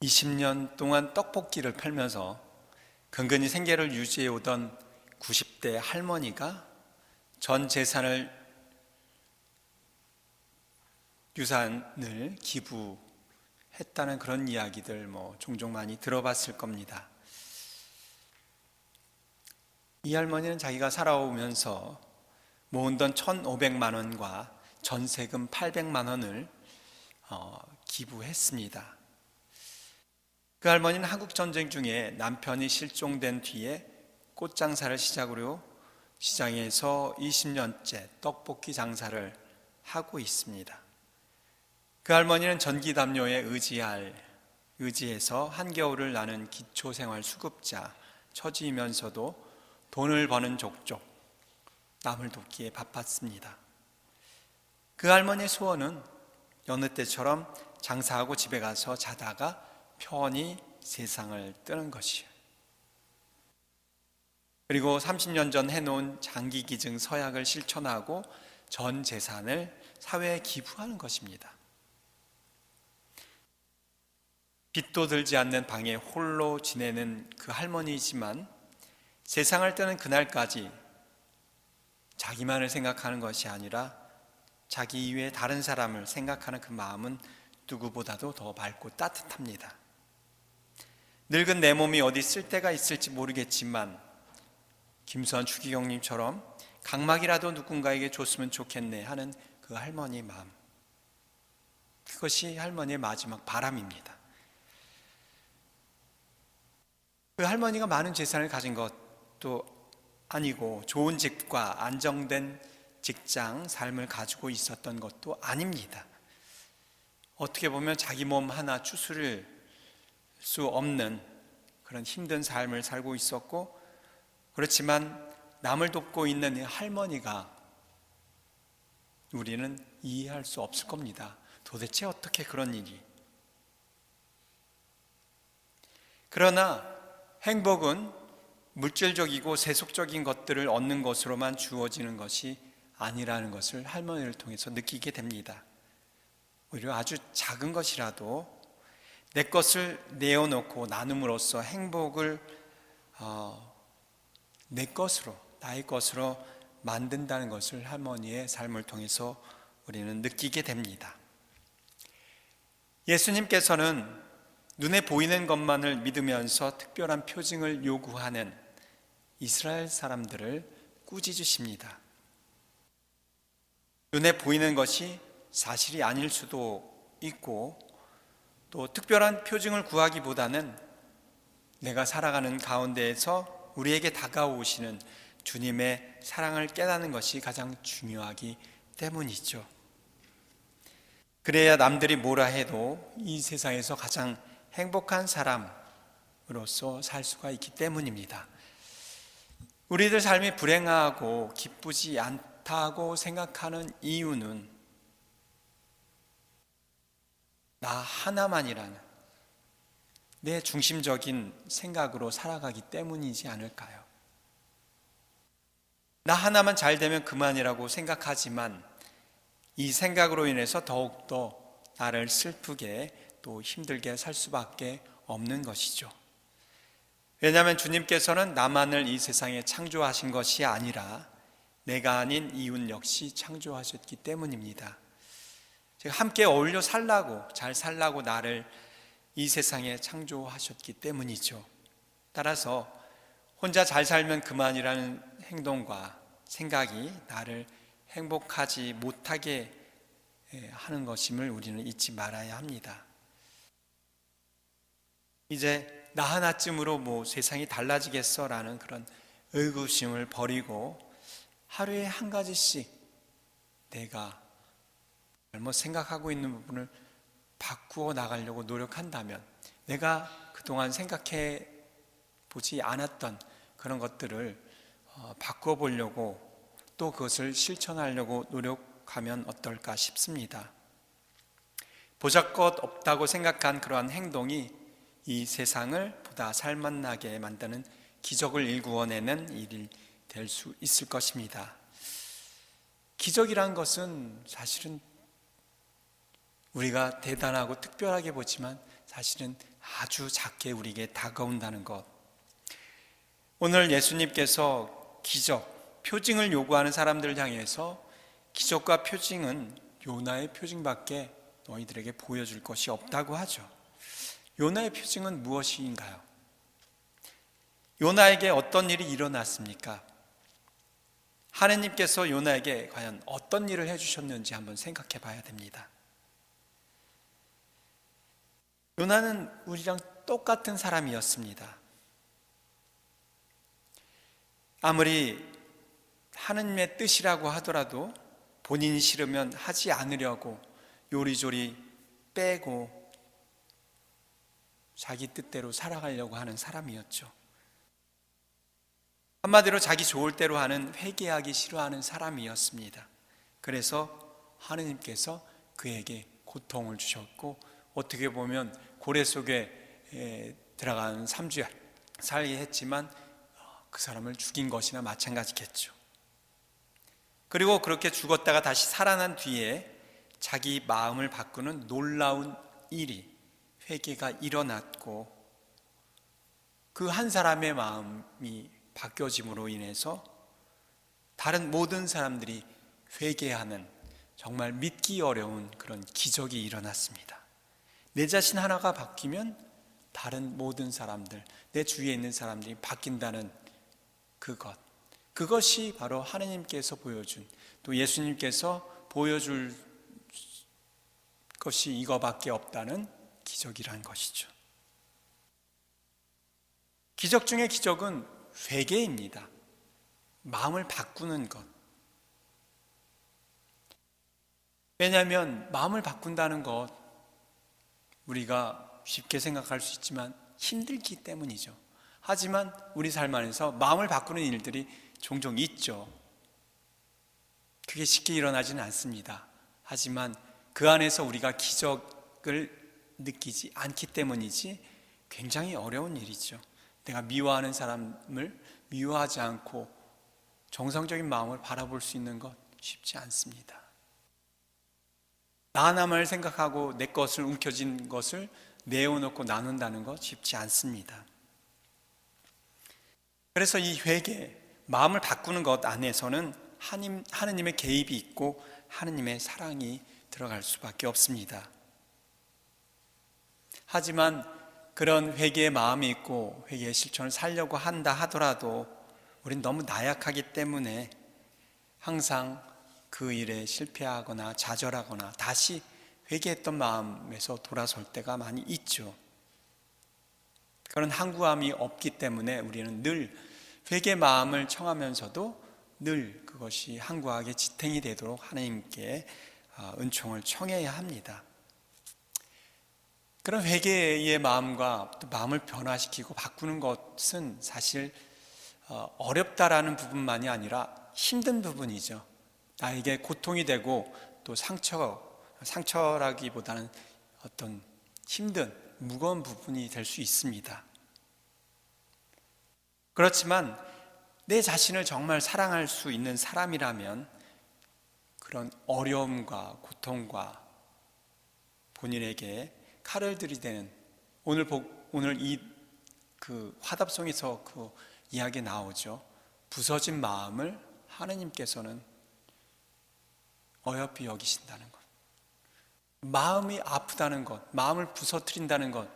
20년 동안 떡볶이를 팔면서 근근히 생계를 유지해 오던 90대 할머니가 전 유산을 기부했다는 그런 이야기들 종종 많이 들어봤을 겁니다. 이 할머니는 자기가 살아오면서 모은 돈 1,500만 원과 전세금 800만 원을 기부했습니다. 그 할머니는 한국전쟁 중에 남편이 실종된 뒤에 꽃장사를 시작으로 시장에서 20년째 떡볶이 장사를 하고 있습니다. 그 할머니는 전기담요에 의지해서 한겨울을 나는 기초생활수급자 처지이면서도 돈을 버는 족족 남을 돕기에 바빴습니다. 그 할머니의 소원은 여느 때처럼 장사하고 집에 가서 자다가 편히 세상을 뜨는 것이에요. 그리고 30년 전 해놓은 장기기증 서약을 실천하고 전 재산을 사회에 기부하는 것입니다. 빛도 들지 않는 방에 홀로 지내는 그 할머니이지만 세상을 뜨는 그날까지 자기만을 생각하는 것이 아니라 자기 이외에 다른 사람을 생각하는 그 마음은 누구보다도 더 맑고 따뜻합니다. 늙은 내 몸이 어디 쓸 데가 있을지 모르겠지만 김수환 추기경님처럼 각막이라도 누군가에게 줬으면 좋겠네 하는 그 할머니의 마음, 그것이 할머니의 마지막 바람입니다. 그 할머니가 많은 재산을 가진 것도 아니고 좋은 집과 안정된 직장, 삶을 가지고 있었던 것도 아닙니다. 어떻게 보면 자기 몸 하나 추스릴 수 없는 그런 힘든 삶을 살고 있었고, 그렇지만 남을 돕고 있는 이 할머니가 우리는 이해할 수 없을 겁니다. 도대체 어떻게 그런 일이. 그러나 행복은 물질적이고 세속적인 것들을 얻는 것으로만 주어지는 것이 아니라는 것을 할머니를 통해서 느끼게 됩니다. 오히려 아주 작은 것이라도 내 것을 내어놓고 나눔으로써 행복을 내 것으로, 나의 것으로 만든다는 것을 할머니의 삶을 통해서 우리는 느끼게 됩니다. 예수님께서는 눈에 보이는 것만을 믿으면서 특별한 표징을 요구하는 이스라엘 사람들을 꾸짖으십니다. 눈에 보이는 것이 사실이 아닐 수도 있고, 또 특별한 표징을 구하기보다는 내가 살아가는 가운데에서 우리에게 다가오시는 주님의 사랑을 깨닫는 것이 가장 중요하기 때문이죠. 그래야 남들이 뭐라 해도 이 세상에서 가장 행복한 사람으로서 살 수가 있기 때문입니다. 우리들 삶이 불행하고 기쁘지 않다고 생각하는 이유는 나 하나만이라는 내 중심적인 생각으로 살아가기 때문이지 않을까요? 나 하나만 잘 되면 그만이라고 생각하지만 이 생각으로 인해서 더욱더 나를 슬프게 또 힘들게 살 수밖에 없는 것이죠. 왜냐하면 주님께서는 나만을 이 세상에 창조하신 것이 아니라 내가 아닌 이웃 역시 창조하셨기 때문입니다. 함께 어울려 살라고, 잘 살라고 나를 이 세상에 창조하셨기 때문이죠. 따라서 혼자 잘 살면 그만이라는 행동과 생각이 나를 행복하지 못하게 하는 것임을 우리는 잊지 말아야 합니다. 이제 나 하나쯤으로 세상이 달라지겠어라는 그런 의구심을 버리고 하루에 한 가지씩 내가 잘못 생각하고 있는 부분을 바꾸어 나가려고 노력한다면, 내가 그동안 생각해 보지 않았던 그런 것들을 바꾸어 보려고 또 그것을 실천하려고 노력하면 어떨까 싶습니다. 보잘것 없다고 생각한 그러한 행동이 이 세상을 보다 살맛나게 만드는 기적을 일구어내는 일이 될 수 있을 것입니다. 기적이란 것은 사실은 우리가 대단하고 특별하게 보지만 사실은 아주 작게 우리에게 다가온다는 것. 오늘 예수님께서 기적, 표징을 요구하는 사람들을 향해서 기적과 표징은 요나의 표징밖에 너희들에게 보여줄 것이 없다고 하죠. 요나의 표징은 무엇인가요? 요나에게 어떤 일이 일어났습니까? 하느님께서 요나에게 과연 어떤 일을 해주셨는지 한번 생각해 봐야 됩니다. 요나는 우리랑 똑같은 사람이었습니다. 아무리 하느님의 뜻이라고 하더라도 본인이 싫으면 하지 않으려고 요리조리 빼고 자기 뜻대로 살아가려고 하는 사람이었죠. 한마디로 자기 좋을 대로 하는, 회개하기 싫어하는 사람이었습니다. 그래서 하느님께서 그에게 고통을 주셨고, 어떻게 보면 고래 속에 들어간 3주 살게 했지만 그 사람을 죽인 것이나 마찬가지겠죠. 그리고 그렇게 죽었다가 다시 살아난 뒤에 자기 마음을 바꾸는 놀라운 일이, 회개가 일어났고, 그 한 사람의 마음이 바뀌어짐으로 인해서 다른 모든 사람들이 회개하는, 정말 믿기 어려운 그런 기적이 일어났습니다. 내 자신 하나가 바뀌면 다른 모든 사람들, 내 주위에 있는 사람들이 바뀐다는 그것이 바로 하나님께서 보여준, 또 예수님께서 보여줄 것이 이거밖에 없다는 기적이란 것이죠. 기적 중에 기적은 회개입니다. 마음을 바꾸는 것. 왜냐하면 마음을 바꾼다는 것, 우리가 쉽게 생각할 수 있지만 힘들기 때문이죠. 하지만 우리 삶 안에서 마음을 바꾸는 일들이 종종 있죠. 그게 쉽게 일어나지는 않습니다. 하지만 그 안에서 우리가 기적을 느끼지 않기 때문이지 굉장히 어려운 일이죠. 내가 미워하는 사람을 미워하지 않고 정상적인 마음을 바라볼 수 있는 것 쉽지 않습니다. 나 하나만 생각하고 내 것을 움켜쥔 것을 내어놓고 나눈다는 것 쉽지 않습니다. 그래서 이 회개, 마음을 바꾸는 것 안에서는 하느님의 개입이 있고 하느님의 사랑이 들어갈 수밖에 없습니다. 하지만 그런 회개의 마음이 있고 회개의 실천을 살려고 한다 하더라도 우린 너무 나약하기 때문에 항상 그 일에 실패하거나 좌절하거나 다시 회개했던 마음에서 돌아설 때가 많이 있죠. 그런 항구함이 없기 때문에 우리는 늘 회개 마음을 청하면서도 늘 그것이 항구하게 지탱이 되도록 하나님께 은총을 청해야 합니다. 그런 회개의 마음과 또 마음을 변화시키고 바꾸는 것은 사실 어렵다라는 부분만이 아니라 힘든 부분이죠. 나에게 고통이 되고 또 상처라기보다는 어떤 힘든 무거운 부분이 될 수 있습니다. 그렇지만 내 자신을 정말 사랑할 수 있는 사람이라면 그런 어려움과 고통과 본인에게 칼을 들이대는, 오늘 이 그 화답송에서 그 이야기 나오죠. 부서진 마음을 하나님께서는 어여삐 여기신다는 것, 마음이 아프다는 것, 마음을 부서뜨린다는 것,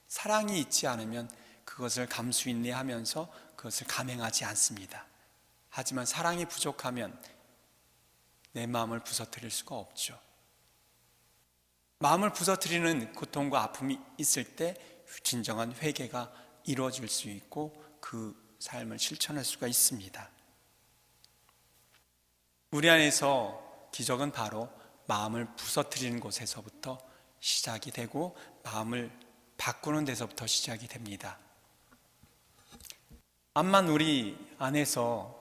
사랑이 있지 않으면 그것을 감수인내하면서 그것을 감행하지 않습니다. 하지만 사랑이 부족하면 내 마음을 부서뜨릴 수가 없죠. 마음을 부서뜨리는 고통과 아픔이 있을 때 진정한 회개가 이루어질 수 있고 그 삶을 실천할 수가 있습니다. 우리 안에서 기적은 바로 마음을 부서뜨리는 곳에서부터 시작이 되고 마음을 바꾸는 데서부터 시작이 됩니다. 암만 우리 안에서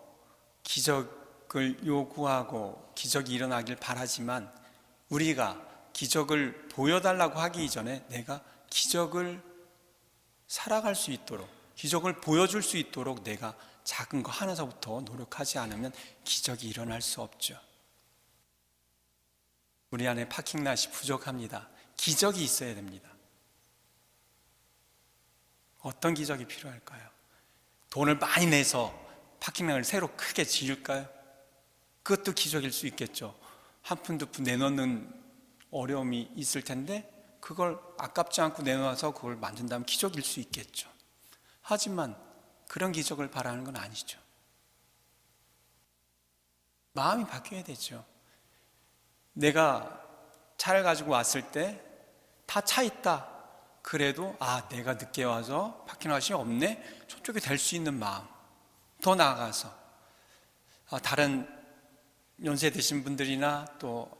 기적을 요구하고 기적이 일어나길 바라지만 우리가 기적을 보여달라고 하기 이전에 내가 기적을 살아갈 수 있도록, 기적을 보여줄 수 있도록 내가 작은 거 하나서부터 노력하지 않으면 기적이 일어날 수 없죠. 우리 안에 파킹랏이 부족합니다. 기적이 있어야 됩니다. 어떤 기적이 필요할까요? 돈을 많이 내서 파킹락을 새로 크게 지을까요? 그것도 기적일 수 있겠죠. 한 푼 두 푼 내놓는 어려움이 있을 텐데 그걸 아깝지 않고 내놓아서 그걸 만든다면 기적일 수 있겠죠. 하지만 그런 기적을 바라는 건 아니죠. 마음이 바뀌어야 되죠. 내가 차를 가지고 왔을 때 다 차 있다. 그래도 내가 늦게 와서 파킹롯이 없네. 저쪽에 댈 수 있는 마음. 더 나아가서 다른 연세 드신 분들이나 또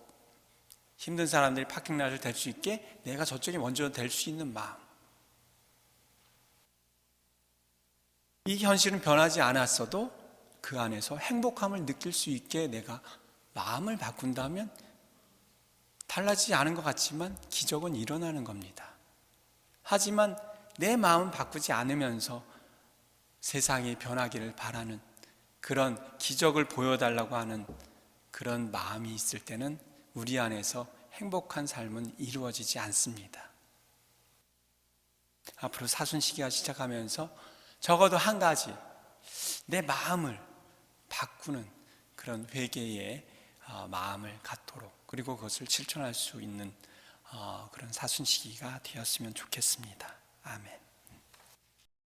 힘든 사람들이 파킹롯을 댈 수 있게 내가 저쪽에 먼저 댈 수 있는 마음. 이 현실은 변하지 않았어도 그 안에서 행복함을 느낄 수 있게 내가 마음을 바꾼다면 달라지지 않은 것 같지만 기적은 일어나는 겁니다. 하지만 내 마음을 바꾸지 않으면서 세상이 변하기를 바라는 그런 기적을 보여달라고 하는 그런 마음이 있을 때는 우리 안에서 행복한 삶은 이루어지지 않습니다. 앞으로 사순시기가 시작하면서 적어도 한 가지 내 마음을 바꾸는 그런 회개의 마음을 갖도록 그리고 그것을 실천할 수 있는 그런 사순시기가 되었으면 좋겠습니다. 아멘.